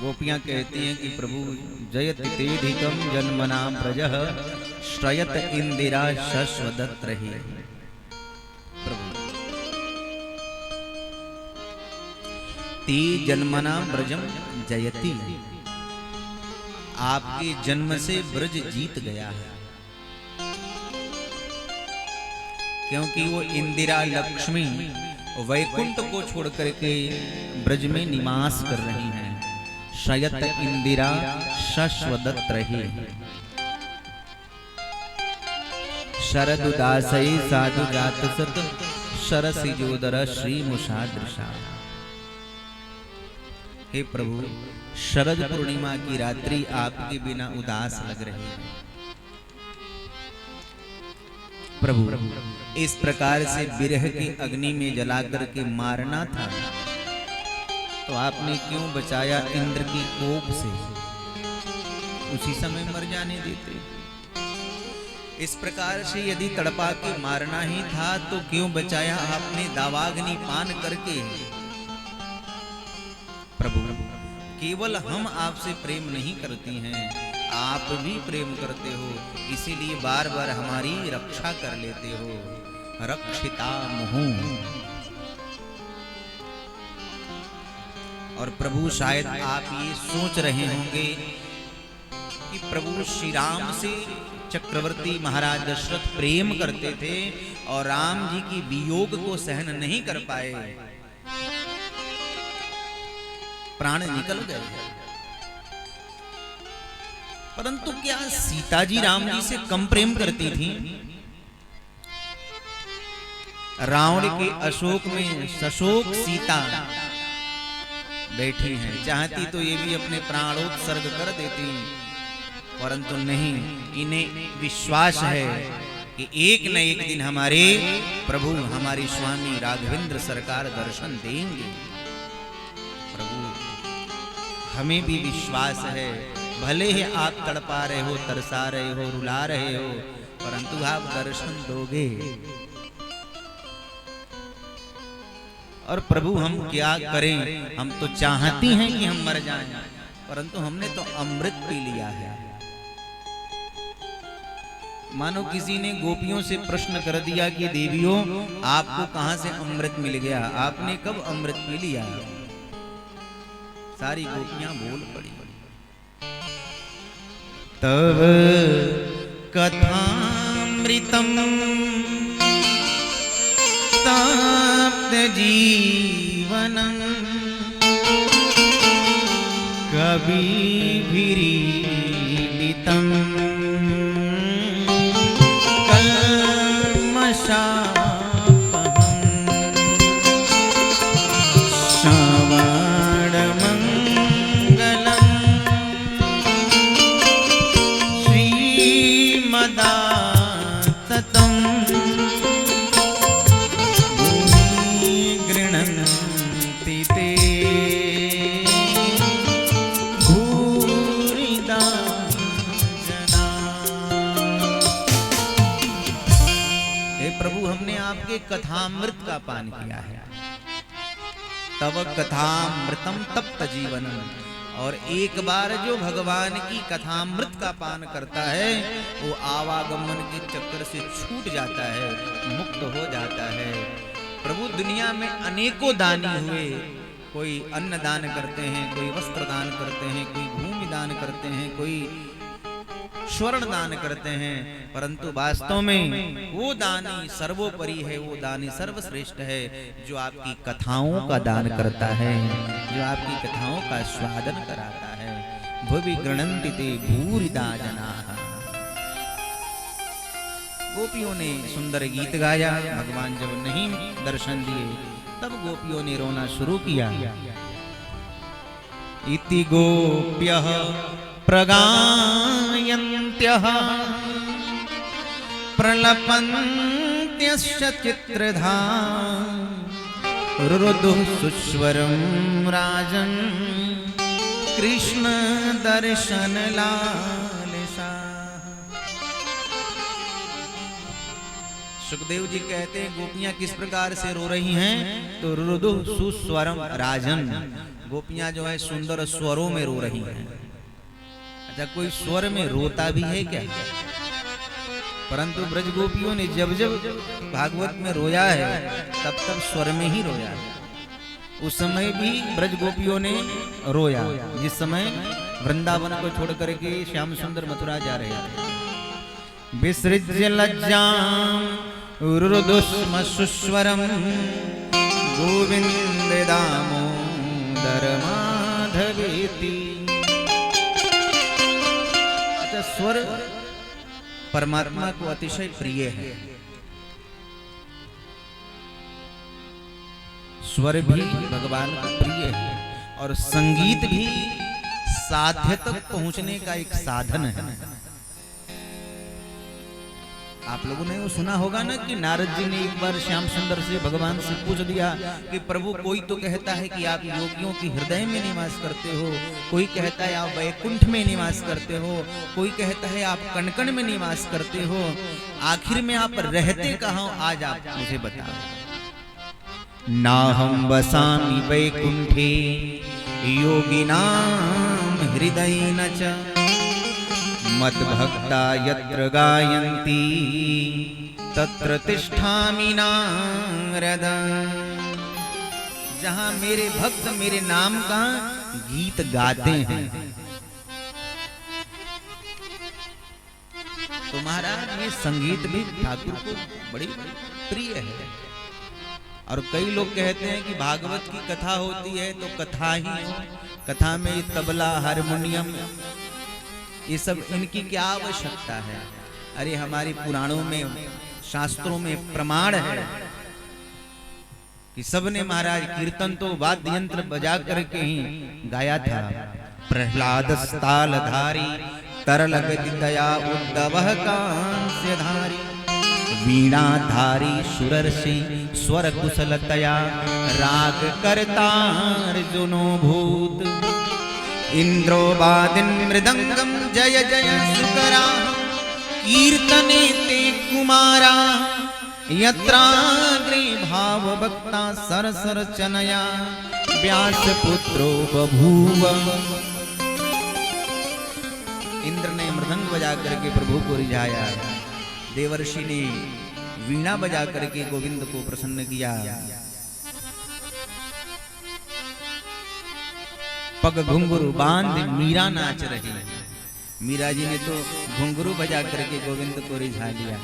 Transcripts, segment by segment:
गोपियां कहती हैं कि प्रभु जयति तेधिकम जन्मना ब्रजः श्रयत इंदिरा शश्वदत् रही। प्रभु ती जन्मना ब्रजम जयति, आपके जन्म से ब्रज जीत गया है, क्योंकि वो इंदिरा लक्ष्मी वैकुंठ को छोड़ करके ब्रज में निवास कर रही हैं। शयत इंदिरा शश्वदत् रही। शरद उदासई साधु जात सत शरसिजोदर श्री मुषादृशा। हे प्रभु, शरद पूर्णिमा की रात्रि आपके बिना उदास लग रही है। प्रभु, इस प्रकार से विरह की अग्नि में जलाकर के मारना था, तो आपने क्यों बचाया इंद्र की कोप से? उसी समय मर जाने देते। इस प्रकार से यदि तड़पा के मारना ही था तो क्यों बचाया आपने दावाग्नि पान करके? प्रभु, केवल हम आपसे प्रेम नहीं करती हैं, आप भी प्रेम करते हो, इसीलिए बार बार हमारी रक्षा कर लेते हो। रक्षिता मुहु। और प्रभु, शायद आप ये सोच रहे होंगे कि प्रभु श्री राम से चक्रवर्ती महाराज दशरथ प्रेम करते थे और राम जी की वियोग को सहन नहीं कर पाए, प्राण निकल गए। परंतु क्या सीता जी राम जी से कम प्रेम करती थी? रावण के अशोक में सशोक सीता बैठी हैं, चाहती तो ये भी अपने प्राणोत्सर्ग कर देती, परंतु नहीं, इन्हें विश्वास है कि एक न एक दिन हमारे प्रभु, हमारे स्वामी राघवेंद्र सरकार दर्शन देंगे। प्रभु, हमें भी विश्वास है, भले ही आप तड़पा रहे हो, तरसा रहे हो, रुला रहे हो, परंतु आप दर्शन दोगे। और प्रभु, हम क्या करें? हम तो चाहती हैं कि हम मर जाएं, परंतु हमने तो अमृत पी लिया है। मानो किसी ने गोपियों से प्रश्न कर दिया कि देवियों, आपको कहां से अमृत मिल गया? आपने कब अमृत पी लिया? सारी गोपियां बोल पड़ी। तव कथामृतम ताप्त जीवनम कविभिरीडितम कल्मषापहं श्रवणमङ्गलम् श्रीमदाततं गृह्णन्ति ते भूरिदा जना। हे प्रभु, हमने आपके कथामृत का पान किया है। तव कथामृतम तप्त जीवनम। और एक बार जो भगवान की कथामृत का पान करता है, वो आवागमन के चक्कर से छूट जाता है, मुक्त हो जाता है। प्रभु, दुनिया में अनेकों दानी हुए, कोई अन्न दान करते हैं, कोई वस्त्र दान करते हैं, कोई भूमि दान करते हैं, कोई स्वर्ण दान करते हैं, परंतु वास्तव में वो दानी सर्वोपरि है, वो दानी सर्वश्रेष्ठ है जो आपकी कथाओं का दान करता है, जो आपकी कथाओं का स्वादन कराता है। भुवि गृह्णन्ति ते भूरिदा जनाः। गोपियों ने सुंदर गीत गाया। भगवान जब नहीं दर्शन दिए, तब गोपियों ने रोना शुरू किया। इति गोप्यः प्रगायन्त्यः प्रलपन्त्यश्च चित्रधा रुरुदुः सुस्वरं राजन् कृष्ण दर्शन लालसा। सुखदेव जी कहते हैं, गोपियां किस प्रकार से रो रही हैं? तो रुरुदुः सुस्वरम राजन, गोपियां जो है सुंदर स्वरों में रो रही हैं। अच्छा, कोई स्वर में रोता भी है क्या? परंतु ब्रज गोपियों ने जब जब भागवत में रोया है तब तब स्वर में ही रोया है। उस समय भी ब्रज गोपियों ने रोया जिस समय वृंदावन को छोड़ करके श्याम सुंदर मथुरा जा रहे थे। विसृज्य लज्जां रुरुदुष्म सुस्वरम गोविंद दामोदर माधवेति। अच्छा, स्वर परमात्मा को अतिशय प्रिय है। स्वर भी भगवान को प्रिय है और संगीत भी साध्य तक पहुंचने का एक साधन है। आप लोगों ने वो सुना होगा ना कि नारद जी ने एक बार श्याम सुंदर से भगवान से पूछ दिया कि प्रभु, कोई तो कहता है कि आप योगियों के हृदय में निवास करते हो, कोई कहता है आप वैकुंठ में निवास करते हो, कोई कहता है आप कण-कण में निवास करते हो, आखिर में आप रहते कहाँ हो? आज आप मुझे बताओ। नाहं वसामि वैकुंठे योगिनां हृदयेन च मद्भक्ता यत्र गायन्ति तत्र तिष्ठामि नारद। जहां मेरे भक्त मेरे नाम का गीत गाते हैं। तो महाराज, ये संगीत भी ठाकुर को बड़ी प्रिय है। और कई लोग कहते हैं कि भागवत की कथा होती है तो कथा ही हो, कथा में तबला हारमोनियम ये सब इनकी क्या आवश्यकता है? अरे हमारे पुराणों में शास्त्रों में प्रमाण है कि सबने महाराज कीर्तन तो वाद्य यंत्र बजा करके ही गाया था। प्रहलाद तालधारी तरल गति दया उद्धव कांस्यधारी वीणाधारी सुरर्षि स्वर कुशलतया राग करतार्जुनो भूत इंद्रो वादिन मृदंगम जय जय सुकरा कीर्तने ते कुमारा यत्राग्रे भाव भक्ता सरसर चनया व्यास पुत्रो बभूव। इंद्र ने मृदंग बजा करके प्रभु को रिझाया, देवर्षि ने वीणा बजा करके गोविंद को प्रसन्न किया, पग घुंघरू बांध मीरा नाच रही। मीरा जी ने तो घुंघरू बजा करके गोविंद को रिझा लिया।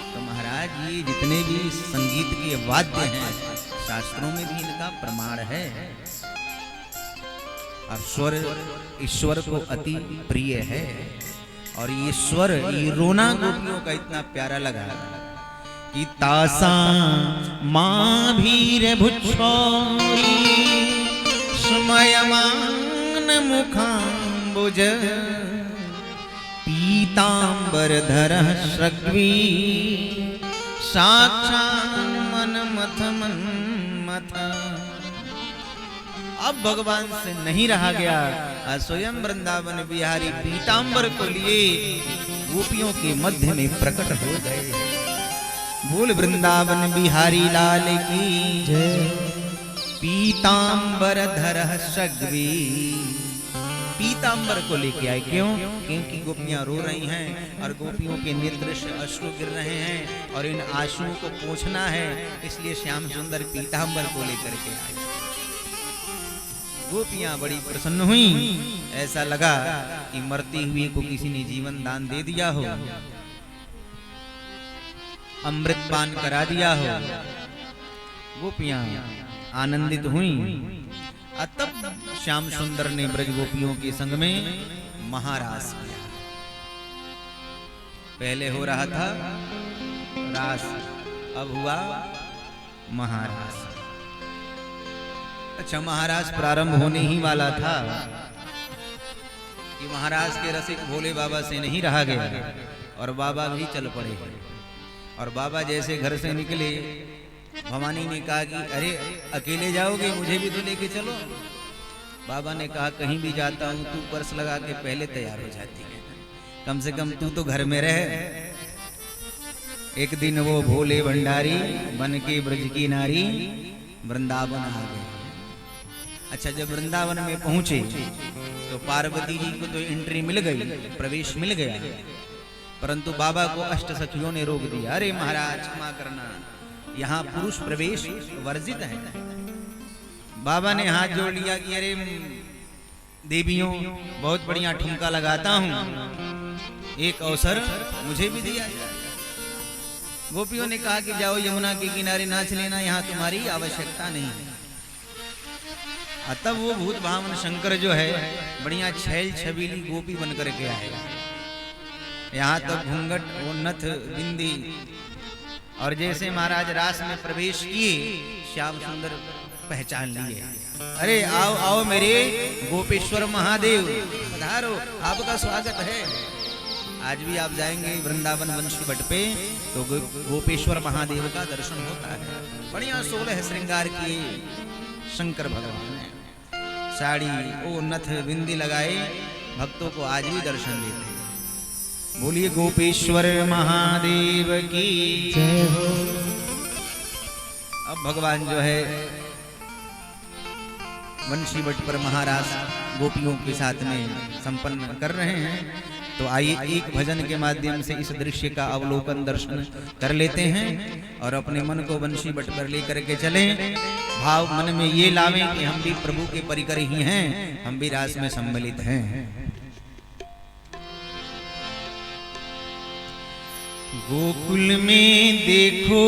तो महाराज, ये जितने भी संगीत के वाद्य हैं शास्त्रों में भी इनका प्रमाण है। और स्वर ईश्वर को अति प्रिय है। और ये स्वर, ये रोना गोपियों का इतना प्यारा लगा कि तासा माँ भीर भुच्छोरी स्मयमान मुखाम्बुज पीतांबर धर श्रग्वी साक्षात् मनमथ मन्मथ। अब भगवान से नहीं रहा गया। स्वयं वृंदावन बिहारी पीतांबर को लिए गोपियों के मध्य में प्रकट हो गए। बोल वृंदावन बिहारी लाल की जय। पीतांबर धर श्रग्वी, पीतांबर को लेके आए। क्यों? क्योंकि गोपियां रो रही हैं और गोपियों के नेत्र से अश्रु गिर रहे हैं और इन आंसुओं को पोंछना है, इसलिए श्याम सुंदर पीतांबर को लेकर के आए। गोपियां बड़ी प्रसन्न हुई। ऐसा लगा कि मरते हुए को किसी ने जीवन दान दे दिया हो, अमृत पान करा दिया हो। गोपियां आनंदित हुई। तब श्याम सुंदर ने ब्रज गोपियों के संग में महारास किया। पहले हो रहा था रास, अब हुआ महारास। अच्छा, महाराज प्रारंभ होने ही वाला था कि महाराज के रसिक भोले बाबा से नहीं रहा गया और बाबा भी चल पड़े। और बाबा जैसे घर से निकले, भवानी ने कहा कि अरे अकेले जाओगे, मुझे भी तो लेके चलो। बाबा ने कहा कहीं भी जाता हूँ तू पर्स लगा के पहले तैयार हो जाती है, कम से कम तू तो घर में रह। एक दिन वो भोले भंडारी बन के ब्रज की नारी वृंदावन आ गए। अच्छा, जब वृंदावन में पहुंचे तो पार्वती जी को तो एंट्री मिल गई, प्रवेश मिल गया, परंतु बाबा को अष्ट सखियों ने रोक दिया। अरे महाराज क्षमा करना, यहाँ पुरुष प्रवेश वर्जित है। बाबा ने हाथ जोड़ लिया कि अरे देवियों, बहुत बढ़िया ठुमका लगाता हूं, एक अवसर मुझे भी दिया जाए। गोपियों ने कहा कि जाओ यमुना के किनारे नाच लेना, यहाँ तुम्हारी आवश्यकता नहीं है। तब वो भूत भावन शंकर जो है बढ़िया छैल छबीली गोपी बन करके आएगा। यहाँ तक घूंघट वो नथ बिंदी, और जैसे महाराज रास में प्रवेश किए श्याम सुंदर पहचान लिए। अरे आओ आओ मेरे गोपेश्वर महादेव, पधारो, आपका स्वागत है। आज भी आप जाएंगे वृंदावन वंशी भट्ट पे तो गोपेश्वर महादेव का दर्शन होता है। बढ़िया 16 श्रृंगार किए शंकर भगवान ने, साड़ी ओ नथ बिंदी लगाए, भक्तों को आज भी दर्शन देते हैं। बोलिए गोपेश्वर महादेव की जय हो। अब भगवान जो है वंशी भट्ट पर महारास गोपियों के साथ में संपन्न कर रहे हैं। तो आइए एक भजन के माध्यम से इस दृश्य का अवलोकन दर्शन कर लेते हैं और अपने मन को वंशी भट्ट पर लेकर के चलें। भाव मन में ये लावें कि हम भी प्रभु के परिकर ही हैं, हम भी रास में सम्मिलित हैं। गोकुल में देखो,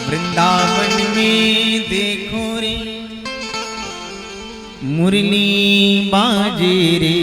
वृंदावन में देखो रे, मुरली बाजे रे,